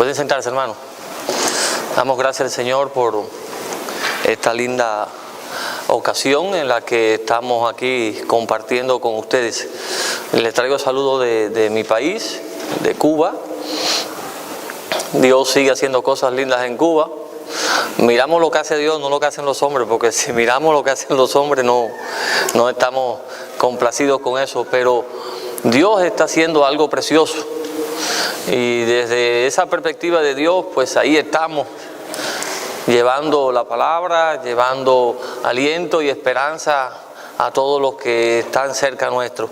Pueden sentarse, hermano. Damos gracias al Señor por esta linda ocasión en la que estamos aquí compartiendo con ustedes. Les traigo saludos de mi país, de Cuba. Dios sigue haciendo cosas lindas en Cuba. Miramos lo que hace Dios, no lo que hacen los hombres, porque si miramos lo que hacen los hombres no estamos complacidos con eso, pero Dios está haciendo algo precioso. Y desde esa perspectiva de Dios, pues ahí estamos, llevando la palabra, llevando aliento y esperanza a todos los que están cerca nuestro.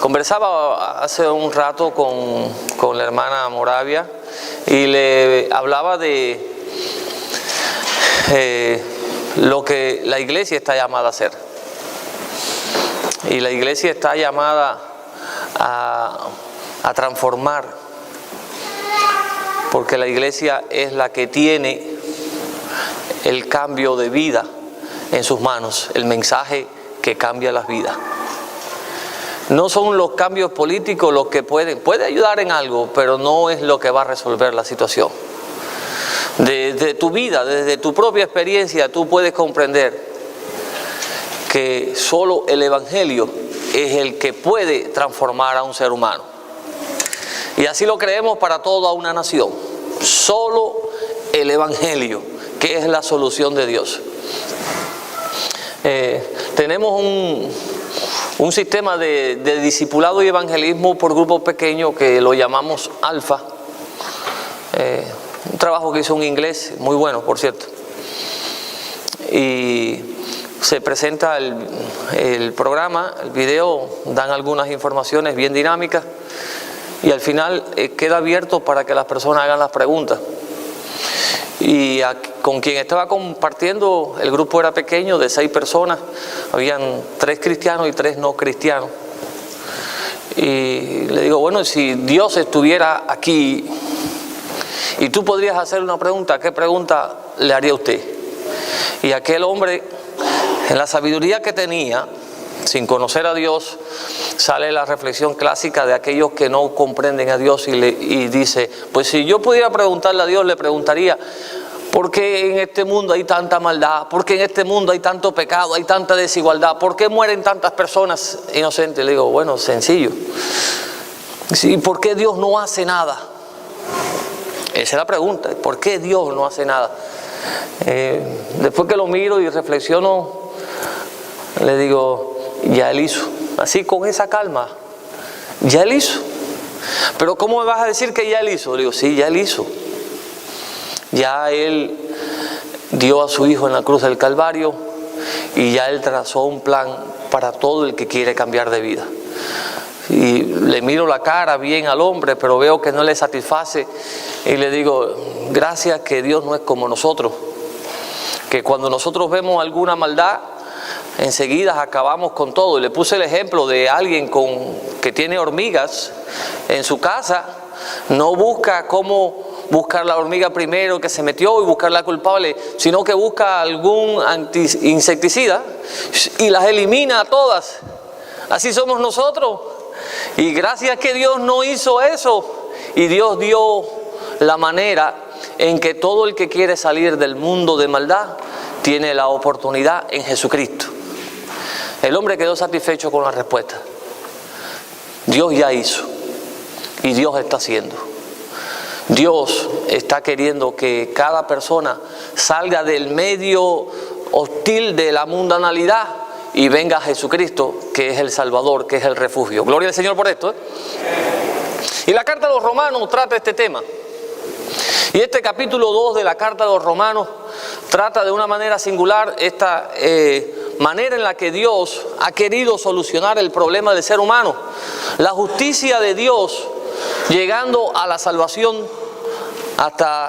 Conversaba hace un rato con la hermana Moravia y le hablaba de lo que la iglesia está llamada a hacer. Y la iglesia está llamada a transformar, porque la iglesia es la que tiene el cambio de vida en sus manos, el mensaje que cambia las vidas. No son los cambios políticos los que puede ayudar en algo, pero no es lo que va a resolver la situación. Desde tu vida, desde tu propia experiencia, tú puedes comprender que solo el Evangelio es el que puede transformar a un ser humano. Y así lo creemos para toda una nación. Solo el Evangelio, que es la solución de Dios. Tenemos un sistema de discipulado y evangelismo por grupos pequeños que lo llamamos Alfa. Un trabajo que hizo un inglés muy bueno, por cierto. Y se presenta el programa, el video, dan algunas informaciones bien dinámicas y al final queda abierto para que las personas hagan las preguntas. Y con quien estaba compartiendo, el grupo era pequeño, de 6 personas, habían 3 cristianos y 3 no cristianos. Y le digo, bueno, si Dios estuviera aquí y tú podrías hacer una pregunta, ¿qué pregunta le haría usted? Y aquel hombre, en la sabiduría que tenía, sin conocer a Dios, sale la reflexión clásica de aquellos que no comprenden a Dios y dice, pues si yo pudiera preguntarle a Dios, le preguntaría, ¿por qué en este mundo hay tanta maldad? ¿Por qué en este mundo hay tanto pecado, hay tanta desigualdad? ¿Por qué mueren tantas personas inocentes? Le digo, bueno, sencillo. ¿Y por qué Dios no hace nada? Esa es la pregunta, ¿por qué Dios no hace nada? Después que lo miro y reflexiono, le digo, ya Él hizo. Así con esa calma, ya Él hizo. Pero ¿cómo me vas a decir que ya Él hizo? Le digo, sí, ya Él hizo. Ya Él dio a su Hijo en la cruz del Calvario y ya Él trazó un plan para todo el que quiere cambiar de vida. Y le miro la cara bien al hombre, pero veo que no le satisface y le digo, gracias que Dios no es como nosotros, que cuando nosotros vemos alguna maldad, enseguida acabamos con todo. Y le puse el ejemplo de alguien que tiene hormigas en su casa, no busca cómo buscar la hormiga primero que se metió y buscar la culpable, sino que busca algún insecticida y las elimina a todas. Así somos nosotros. Y gracias que Dios no hizo eso, y Dios dio la manera en que todo el que quiere salir del mundo de maldad tiene la oportunidad en Jesucristo. El hombre quedó satisfecho con la respuesta. Dios ya hizo y Dios está haciendo. Dios está queriendo que cada persona salga del medio hostil de la mundanalidad y venga a Jesucristo, que es el Salvador, que es el refugio. Gloria al Señor por esto. Y la carta de los Romanos trata este tema. Y este capítulo 2 de la carta de los Romanos trata de una manera singular esta manera en la que Dios ha querido solucionar el problema del ser humano. La justicia de Dios llegando a la salvación hasta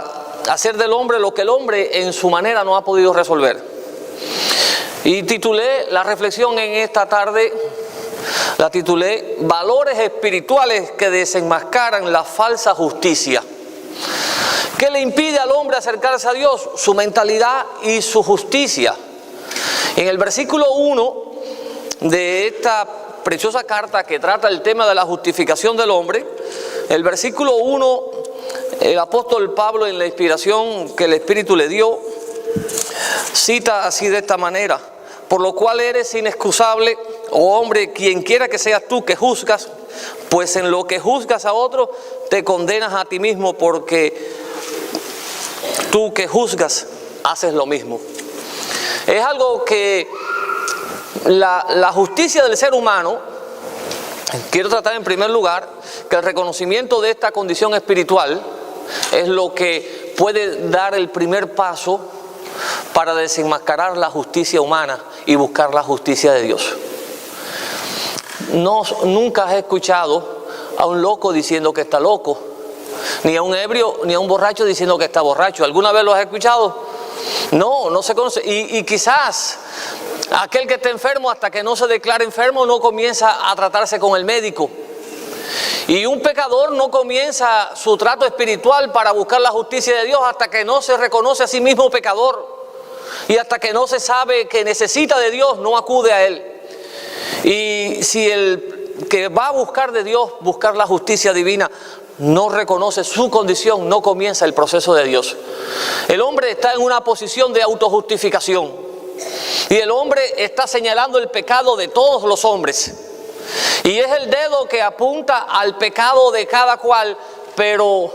hacer del hombre lo que el hombre en su manera no ha podido resolver. Y titulé la reflexión en esta tarde, la titulé Valores espirituales que desenmascaran la falsa justicia. ¿Qué le impide al hombre acercarse a Dios? Su mentalidad y su justicia. En el versículo 1 de esta preciosa carta que trata el tema de la justificación del hombre, el versículo 1 El apóstol Pablo, en la inspiración que el Espíritu le dio, cita así de esta manera: por lo cual eres inexcusable, oh hombre, quien quiera que seas tú que juzgas, pues en lo que juzgas a otro te condenas a ti mismo, porque tú que juzgas haces lo mismo. Es algo que la justicia del ser humano, quiero tratar en primer lugar que el reconocimiento de esta condición espiritual es lo que puede dar el primer paso para desenmascarar la justicia humana y buscar la justicia de Dios. Nunca has escuchado a un loco diciendo que está loco, ni a un ebrio ni a un borracho diciendo que está borracho. ¿Alguna vez lo has escuchado? No se conoce. Y quizás aquel que está enfermo, hasta que no se declare enfermo, no comienza a tratarse con el médico. Y un pecador no comienza su trato espiritual para buscar la justicia de Dios hasta que no se reconoce a sí mismo pecador. Y hasta que no se sabe que necesita de Dios, no acude a Él. Y si el que va a buscar de Dios, buscar la justicia divina, no reconoce su condición, no comienza el proceso de Dios. El hombre está en una posición de autojustificación. Y el hombre está señalando el pecado de todos los hombres. Y es el dedo que apunta al pecado de cada cual, pero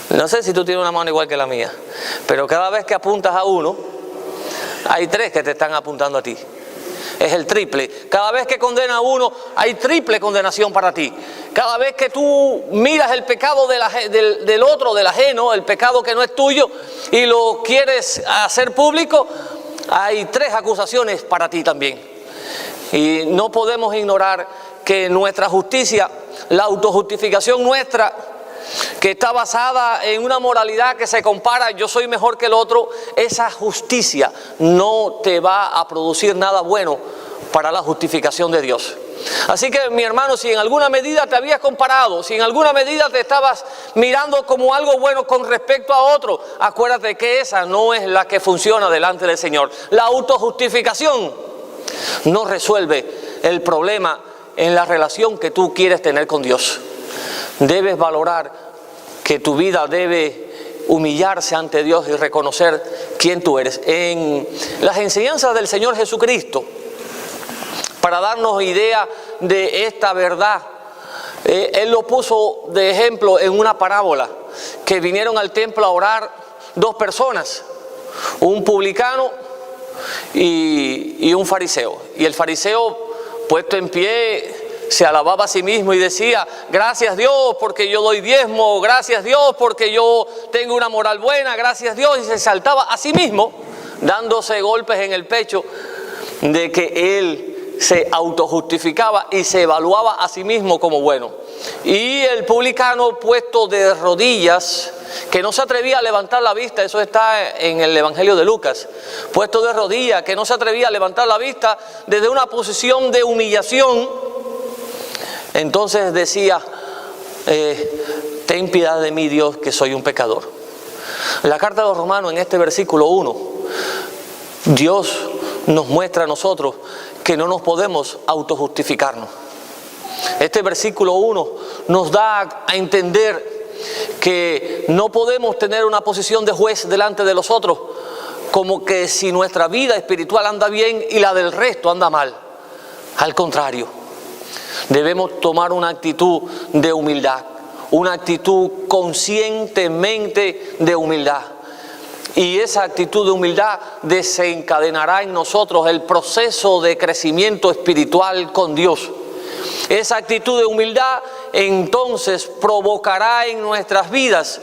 no sé si tú tienes una mano igual que la mía, pero cada vez que apuntas a uno, hay tres que te están apuntando a ti. Es el triple. Cada vez que condena a uno, hay triple condenación para ti. Cada vez que tú miras el pecado del otro, del ajeno, el pecado que no es tuyo, y lo quieres hacer público, hay tres acusaciones para ti también. Y no podemos ignorar que nuestra justicia, la autojustificación nuestra, que está basada en una moralidad que se compara, yo soy mejor que el otro, esa justicia no te va a producir nada bueno para la justificación de Dios. Así que, mi hermano, si en alguna medida te habías comparado, si en alguna medida te estabas mirando como algo bueno con respecto a otro, acuérdate que esa no es la que funciona delante del Señor. La autojustificación no resuelve el problema en la relación que tú quieres tener con Dios. Debes valorar que tu vida debe humillarse ante Dios y reconocer quién tú eres. En las enseñanzas del Señor Jesucristo, para darnos idea de esta verdad, Él lo puso de ejemplo en una parábola, que vinieron al templo a orar dos personas, un publicano y un fariseo. Y el fariseo, puesto en pie, se alababa a sí mismo y decía: gracias Dios porque yo doy diezmo, gracias Dios porque yo tengo una moral buena, gracias Dios. Y se exaltaba a sí mismo, dándose golpes en el pecho de que él se autojustificaba y se evaluaba a sí mismo como bueno. Y el publicano, puesto de rodillas, que no se atrevía a levantar la vista, eso está en el Evangelio de Lucas, puesto de rodillas, que no se atrevía a levantar la vista desde una posición de humillación, entonces decía: ten piedad de mí, Dios, que soy un pecador. La carta de los Romanos, en este versículo 1, Dios nos muestra a nosotros que no nos podemos autojustificarnos. Este versículo 1 nos da a entender que no podemos tener una posición de juez delante de los otros, como que si nuestra vida espiritual anda bien y la del resto anda mal. Al contrario, debemos tomar una actitud de humildad, una actitud conscientemente de humildad. Y esa actitud de humildad desencadenará en nosotros el proceso de crecimiento espiritual con Dios. Esa actitud de humildad entonces provocará en nuestras vidas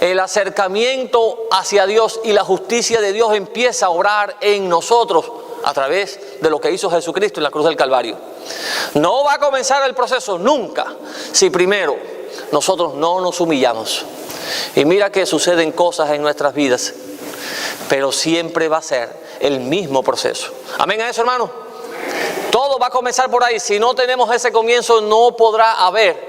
el acercamiento hacia Dios, y la justicia de Dios empieza a obrar en nosotros a través de lo que hizo Jesucristo en la cruz del Calvario. No va a comenzar el proceso nunca si primero nosotros no nos humillamos. Y mira que suceden cosas en nuestras vidas, pero siempre va a ser el mismo proceso. Amén a eso, hermano. Todo va a comenzar por ahí. Si no tenemos ese comienzo, no podrá haber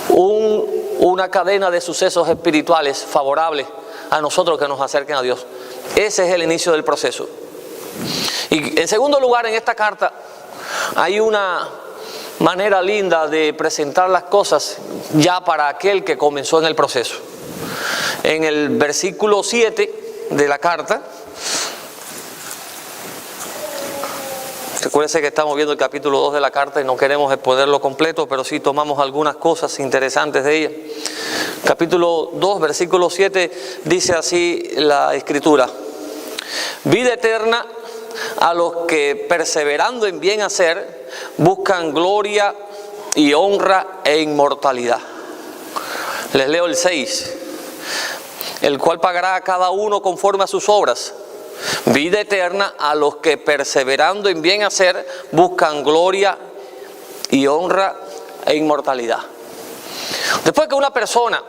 una cadena de sucesos espirituales favorables a nosotros que nos acerquen a Dios. Ese es el inicio del proceso. Y en segundo lugar, en esta carta hay una manera linda de presentar las cosas ya para aquel que comenzó en el proceso. En el versículo 7 de la carta, recuérdense que estamos viendo el capítulo 2 de la carta y no queremos exponerlo completo, pero sí tomamos algunas cosas interesantes de ella. Capítulo 2, versículo 7, dice así la Escritura: vida eterna a los que perseverando en bien hacer buscan gloria y honra e inmortalidad. Les leo el 6. El cual pagará a cada uno conforme a sus obras. Vida eterna a los que perseverando en bien hacer buscan gloria y honra e inmortalidad. Después que una persona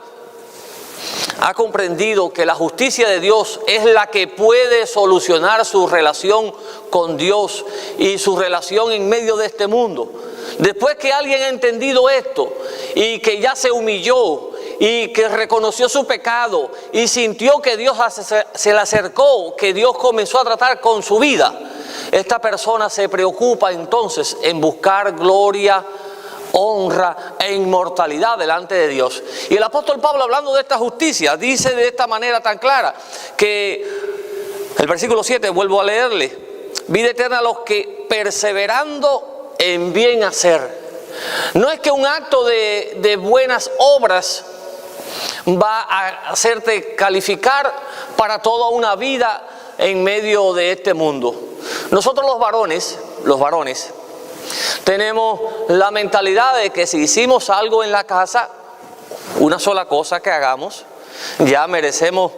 ha comprendido que la justicia de Dios es la que puede solucionar su relación con Dios y su relación en medio de este mundo, después que alguien ha entendido esto y que ya se humilló y que reconoció su pecado y sintió que Dios se le acercó, que Dios comenzó a tratar con su vida, esta persona se preocupa entonces en buscar gloria, honra e inmortalidad delante de Dios. Y el apóstol Pablo, hablando de esta justicia, dice de esta manera tan clara que el versículo 7, vuelvo a leerle: vida eterna a los que perseverando en bien hacer. No es que un acto de buenas obras va a hacerte calificar para toda una vida en medio de este mundo. Nosotros los varones, tenemos la mentalidad de que si hicimos algo en la casa, una sola cosa que hagamos, ya merecemos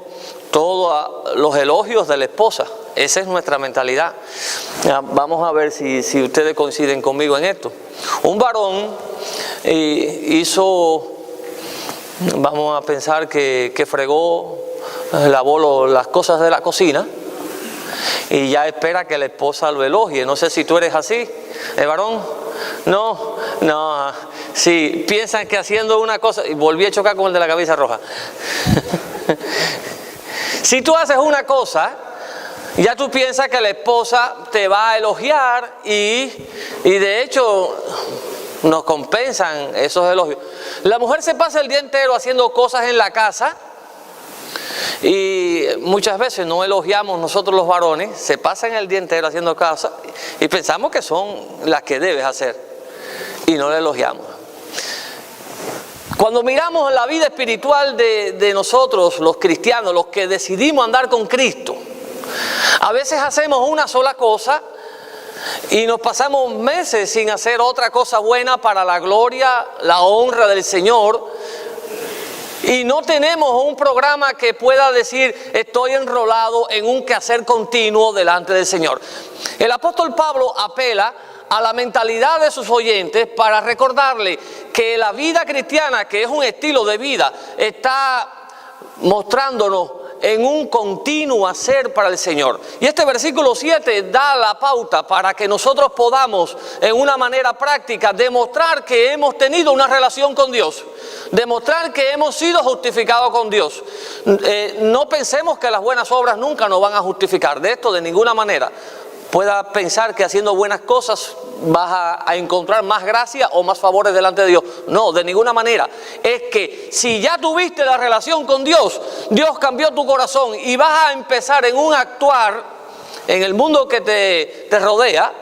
todos los elogios de la esposa. Esa es nuestra mentalidad. Vamos a ver si ustedes coinciden conmigo en esto. Un varón hizo, vamos a pensar que fregó, lavó las cosas de la cocina y ya espera que la esposa lo elogie. No sé si tú eres así, varón. No, sí, piensan que haciendo una cosa, y volví a chocar con el de la camisa roja. Si tú haces una cosa, ya tú piensas que la esposa te va a elogiar y de hecho nos compensan esos elogios. La mujer se pasa el día entero haciendo cosas en la casa y muchas veces no elogiamos nosotros los varones, se pasan el día entero haciendo cosas y pensamos que son las que debes hacer y no le elogiamos. Cuando miramos la vida espiritual de nosotros, los cristianos, los que decidimos andar con Cristo, a veces hacemos una sola cosa y nos pasamos meses sin hacer otra cosa buena para la gloria, la honra del Señor. Y no tenemos un programa que pueda decir: estoy enrolado en un quehacer continuo delante del Señor. El apóstol Pablo apela a la mentalidad de sus oyentes para recordarle que la vida cristiana, que es un estilo de vida, está mostrándonos en un continuo hacer para el Señor. Y este versículo 7 da la pauta para que nosotros podamos, en una manera práctica, demostrar que hemos tenido una relación con Dios, demostrar que hemos sido justificados con Dios. No pensemos que las buenas obras nunca nos van a justificar. De esto de ninguna manera pueda pensar que haciendo buenas cosas vas a encontrar más gracia o más favores delante de Dios. No, de ninguna manera. Es que si ya tuviste la relación con Dios, Dios cambió tu corazón y vas a empezar en un actuar en el mundo que te rodea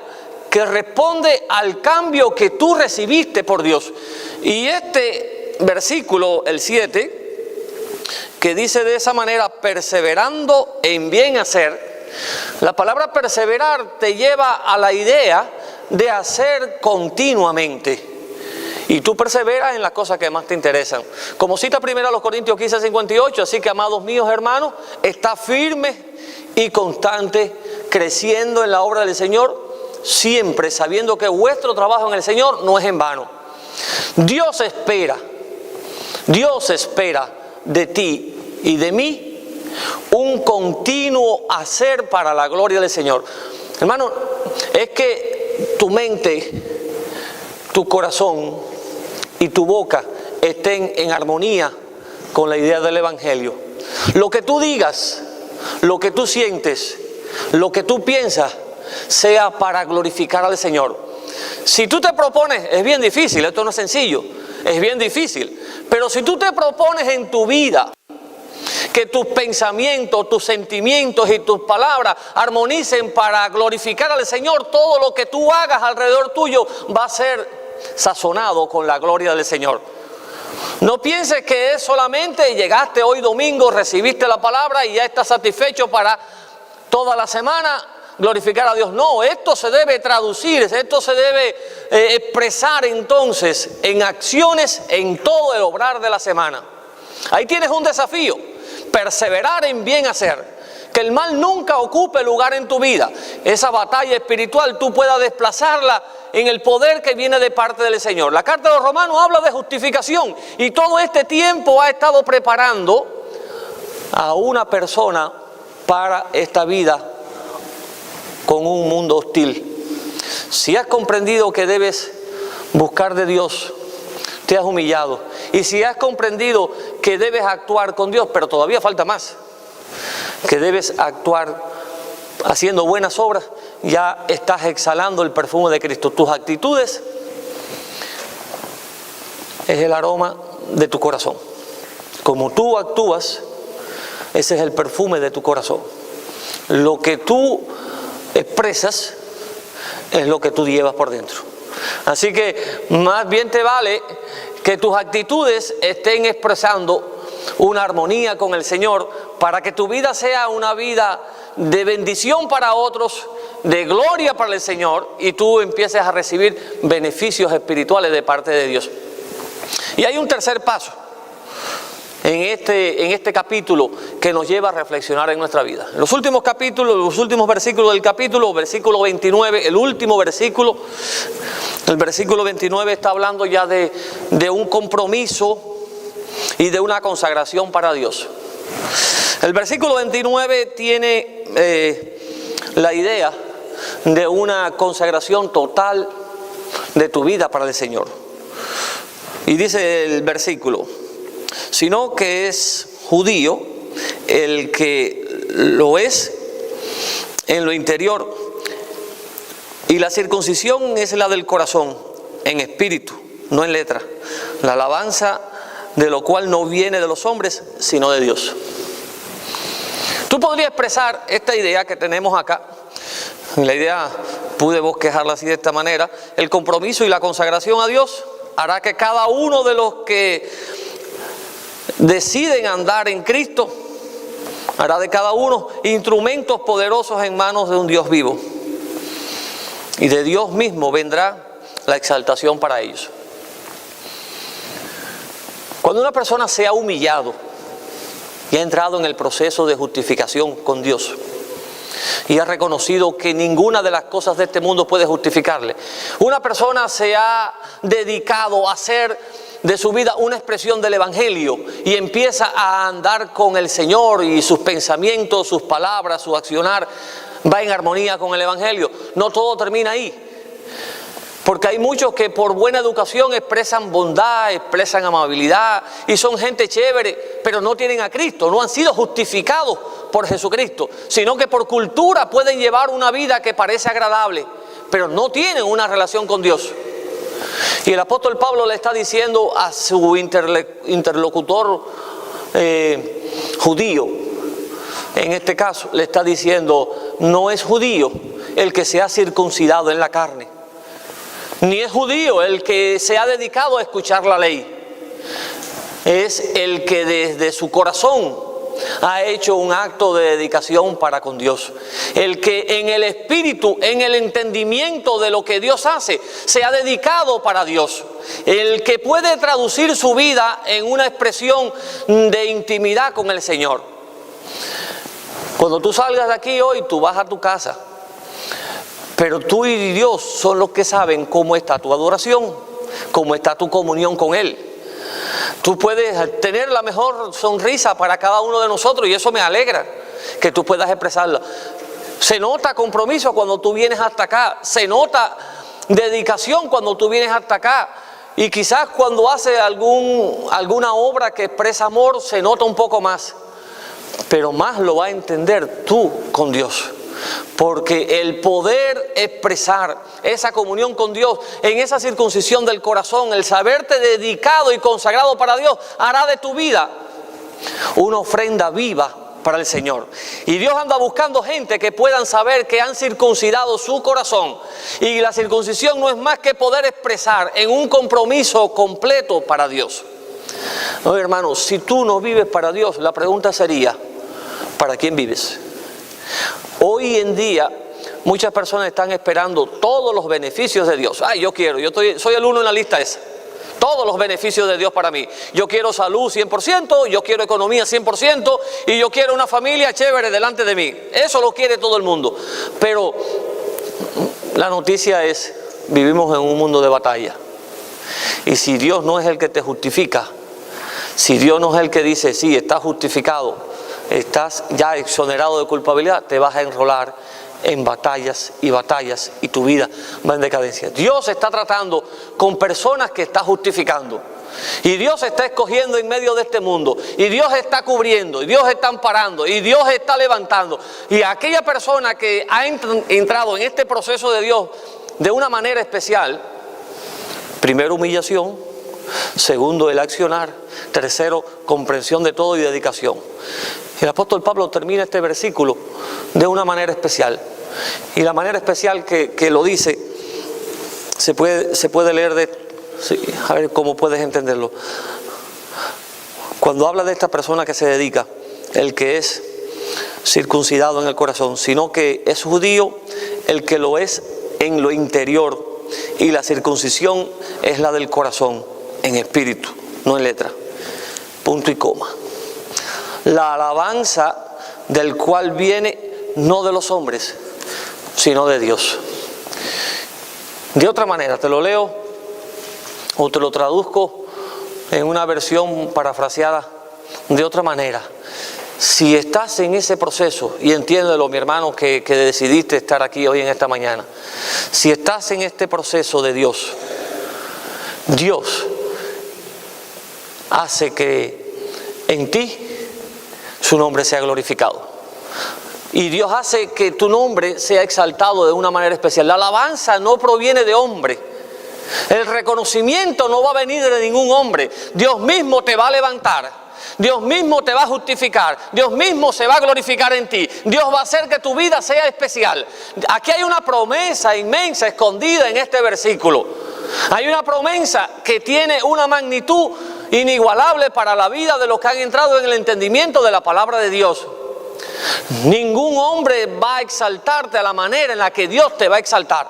que responde al cambio que tú recibiste por Dios. Y este versículo, el 7, que dice de esa manera: perseverando en bien hacer. La palabra perseverar te lleva a la idea de hacer continuamente. Y tú perseveras en las cosas que más te interesan. Como cita primero a los Corintios 15:58, así que, amados míos hermanos, está firme y constante, creciendo en la obra del Señor, siempre sabiendo que vuestro trabajo en el Señor no es en vano. Dios espera de ti y de mí un continuo hacer para la gloria del Señor. Hermano, es que tu mente, tu corazón y tu boca estén en armonía con la idea del Evangelio. Lo que tú digas, lo que tú sientes, lo que tú piensas, sea para glorificar al Señor. si tú te propones, es bien difícil, esto no es sencillo, es bien difícil, pero si tú te propones en tu vida que tus pensamientos, tus sentimientos y tus palabras armonicen para glorificar al Señor, todo lo que tú hagas alrededor tuyo va a ser sazonado con la gloria del Señor. No pienses que es solamente llegaste hoy domingo, recibiste la palabra y ya estás satisfecho para toda la semana glorificar a Dios. No, esto se debe traducir, esto se debe expresar entonces en acciones en todo el obrar de la semana. Ahí tienes un desafío, perseverar en bien hacer. Que el mal nunca ocupe lugar en tu vida. Esa batalla espiritual tú puedas desplazarla en el poder que viene de parte del Señor. La carta de los Romanos habla de justificación y todo este tiempo ha estado preparando a una persona para esta vida con un mundo hostil. Si has comprendido que debes buscar de Dios, te has humillado. Y si has comprendido que debes actuar con Dios, pero todavía falta más, que debes actuar haciendo buenas obras, ya estás exhalando el perfume de Cristo. Tus actitudes es el aroma de tu corazón. Como tú actúas, ese es el perfume de tu corazón. Lo que tú expresas es lo que tú llevas por dentro. Así que más bien te vale que tus actitudes estén expresando una armonía con el Señor, para que tu vida sea una vida de bendición para otros, de gloria para el Señor, y tú empieces a recibir beneficios espirituales de parte de Dios. Y hay un tercer paso en este capítulo que nos lleva a reflexionar en nuestra vida. En los últimos capítulos, los últimos versículos del capítulo, versículo 29, el último versículo, el versículo 29 está hablando ya de un compromiso y de una consagración para Dios. El versículo 29 tiene la idea de una consagración total de tu vida para el Señor. Y dice el versículo: sino que es judío el que lo es en lo interior, y la circuncisión es la del corazón, en espíritu, no en letra, la alabanza de lo cual no viene de los hombres, sino de Dios. Tú podrías expresar esta idea que tenemos acá. La idea pude bosquejarla así de esta manera: el compromiso y la consagración a Dios hará que cada uno de los que deciden andar en Cristo, hará de cada uno instrumentos poderosos en manos de un Dios vivo, y de Dios mismo vendrá la exaltación para ellos. Cuando una persona se ha humillado y ha entrado en el proceso de justificación con Dios y ha reconocido que ninguna de las cosas de este mundo puede justificarle, una persona se ha dedicado a hacer de su vida una expresión del Evangelio y empieza a andar con el Señor, y sus pensamientos, sus palabras, su accionar va en armonía con el Evangelio. No todo termina ahí, porque hay muchos que por buena educación expresan bondad, expresan amabilidad y son gente chévere, pero no tienen a Cristo, no han sido justificados por Jesucristo, sino que por cultura pueden llevar una vida que parece agradable, pero no tienen una relación con Dios. Y el apóstol Pablo le está diciendo a su interlocutor judío, en este caso le está diciendo: no es judío el que se ha circuncidado en la carne, ni es judío el que se ha dedicado a escuchar la ley. Es el que desde su corazón ha hecho un acto de dedicación para con Dios. El que en el espíritu, en el entendimiento de lo que Dios hace, se ha dedicado para Dios. El que puede traducir su vida en una expresión de intimidad con el Señor. Cuando tú salgas de aquí hoy, tú vas a tu casa, pero tú y Dios son los que saben cómo está tu adoración, cómo está tu comunión con Él. Tú puedes tener la mejor sonrisa para cada uno de nosotros, y eso me alegra que tú puedas expresarla. Se nota compromiso cuando tú vienes hasta acá, se nota dedicación cuando tú vienes hasta acá, y quizás cuando haces alguna obra que expresa amor se nota un poco más, pero más lo va a entender tú con Dios. Porque el poder expresar esa comunión con Dios en esa circuncisión del corazón, el saberte dedicado y consagrado para Dios, hará de tu vida una ofrenda viva para el Señor. Y Dios anda buscando gente que puedan saber que han circuncidado su corazón. Y la circuncisión no es más que poder expresar en un compromiso completo para Dios. No, hermanos, si tú no vives para Dios, la pregunta sería, ¿para quién vives? Hoy en día muchas personas están esperando todos los beneficios de Dios. Ay, yo soy el uno en la lista esa. Todos los beneficios de Dios para mí. Yo quiero salud 100%, yo quiero economía 100% y yo quiero una familia chévere delante de mí. Eso lo quiere todo el mundo. Pero la noticia es, vivimos en un mundo de batalla. Y si Dios no es el que te justifica, si Dios no es el que dice, sí, estás justificado, estás ya exonerado de culpabilidad, te vas a enrolar en batallas y tu vida va en decadencia. Dios está tratando con personas que está justificando. Y Dios está escogiendo en medio de este mundo. Y Dios está cubriendo. Y Dios está amparando. Y Dios está levantando. Y aquella persona que ha entrado en este proceso de Dios de una manera especial, primero humillación, segundo el accionar, tercero comprensión de todo y dedicación. El apóstol Pablo termina este versículo de una manera especial. Y la manera especial que lo dice se puede leer a ver cómo puedes entenderlo. Cuando habla de esta persona que se dedica, el que es circuncidado en el corazón, sino que es judío el que lo es en lo interior, y la circuncisión es la del corazón, en espíritu, no en letra. Punto y coma. La alabanza del cual viene no de los hombres, sino de Dios. De otra manera, te lo leo o te lo traduzco en una versión parafraseada de otra manera. Si estás en ese proceso, y entiéndelo, mi hermano, que decidiste estar aquí hoy en esta mañana, si estás en este proceso de Dios, Dios hace que en ti su nombre sea glorificado. Y Dios hace que tu nombre sea exaltado de una manera especial. La alabanza no proviene de hombre. El reconocimiento no va a venir de ningún hombre. Dios mismo te va a levantar. Dios mismo te va a justificar. Dios mismo se va a glorificar en ti. Dios va a hacer que tu vida sea especial. Aquí hay una promesa inmensa escondida en este versículo. Hay una promesa que tiene una magnitud inigualable para la vida de los que han entrado en el entendimiento de la palabra de Dios. Ningún hombre va a exaltarte a la manera en la que Dios te va a exaltar.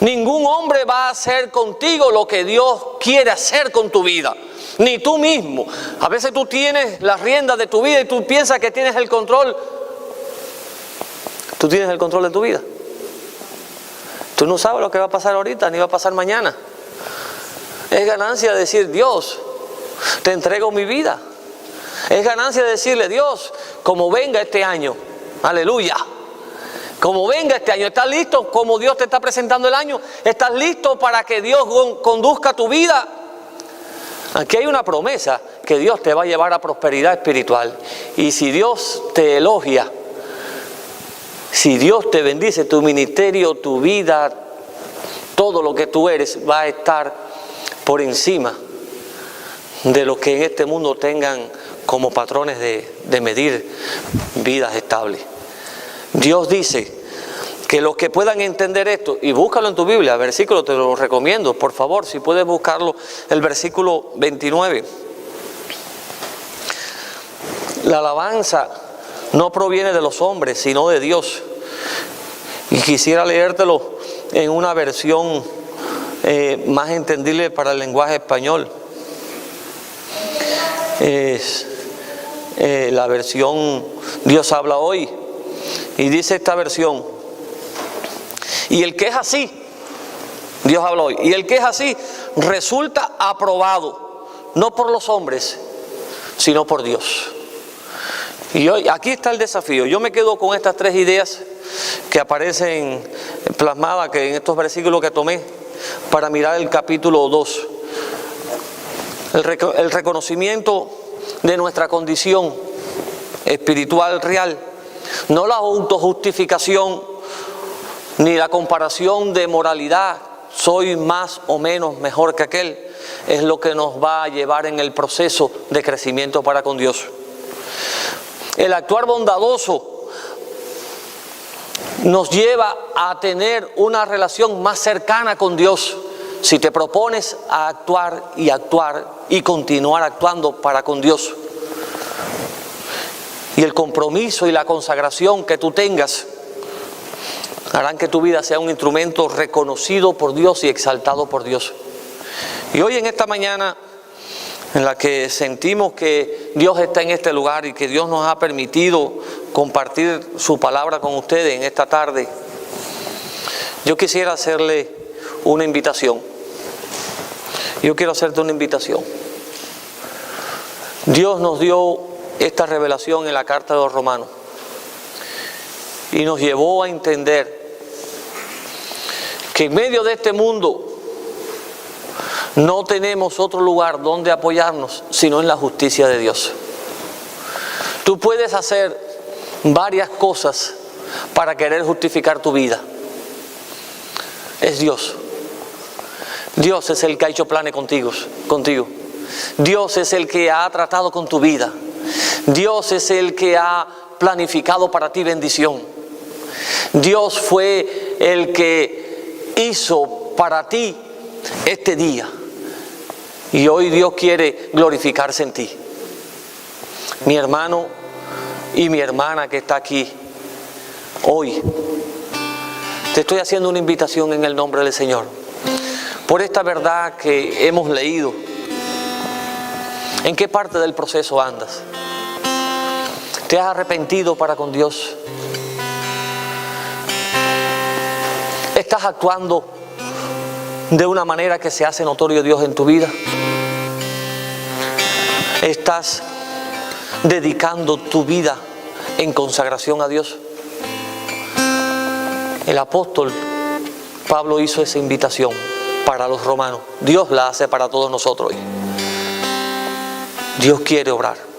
Ningún hombre va a hacer contigo lo que Dios quiere hacer con tu vida. Ni tú mismo. A veces tú tienes las riendas de tu vida y tú piensas que tienes el control. Tú tienes el control de tu vida. Tú no sabes lo que va a pasar ahorita ni va a pasar mañana. Es ganancia decir, Dios, te entrego mi vida. Es ganancia decirle, Dios, como venga este año, aleluya, como venga este año, ¿estás listo? Como Dios te está presentando el año, ¿estás listo para que Dios conduzca tu vida? Aquí hay una promesa que Dios te va a llevar a prosperidad espiritual. Y si Dios te elogia, si Dios te bendice, tu ministerio, tu vida, todo lo que tú eres va a estar por encima de los que en este mundo tengan como patrones de medir vidas estables. Dios dice que los que puedan entender esto, y búscalo en tu Biblia, versículo, te lo recomiendo, por favor, si puedes buscarlo, el versículo 29. La alabanza no proviene de los hombres, sino de Dios. Y quisiera leértelo en una versión más entendible para el lenguaje español. Es la versión Dios habla hoy, y dice esta versión: y el que es así, Dios habla hoy, y el que es así resulta aprobado, no por los hombres, sino por Dios. Y hoy, aquí está el desafío. Yo me quedo con estas tres ideas que aparecen plasmadas que en estos versículos que tomé para mirar el capítulo 2. El reconocimiento de nuestra condición espiritual real No la autojustificación ni la comparación de moralidad, soy más o menos mejor que aquel, es lo que nos va a llevar en el proceso de crecimiento para con Dios. El actuar bondadoso nos lleva a tener una relación más cercana con Dios. Si te propones a actuar y continuar actuando para con Dios, y el compromiso y la consagración que tú tengas harán que tu vida sea un instrumento reconocido por Dios y exaltado por Dios. Y hoy en esta mañana en la que sentimos que Dios está en este lugar y que Dios nos ha permitido compartir su palabra con ustedes en esta tarde, yo quisiera hacerle una invitación. Yo quiero hacerte una invitación. Dios nos dio esta revelación en la carta de los Romanos y nos llevó a entender que en medio de este mundo no tenemos otro lugar donde apoyarnos sino en la justicia de Dios. Tú puedes hacer varias cosas para querer justificar tu vida. Es Dios. Dios es el que ha hecho planes contigo. Dios es el que ha tratado con tu vida. Dios es el que ha planificado para ti bendición. Dios fue el que hizo para ti este día. Y hoy Dios quiere glorificarse en ti. Mi hermano y mi hermana que está aquí, hoy te estoy haciendo una invitación en el nombre del Señor. Por esta verdad que hemos leído, ¿en qué parte del proceso andas? ¿Te has arrepentido para con Dios? ¿Estás actuando de una manera que se hace notorio Dios en tu vida? ¿Estás dedicando tu vida en consagración a Dios? El apóstol Pablo hizo esa invitación para los romanos. Dios la hace para todos nosotros hoy. Dios quiere obrar.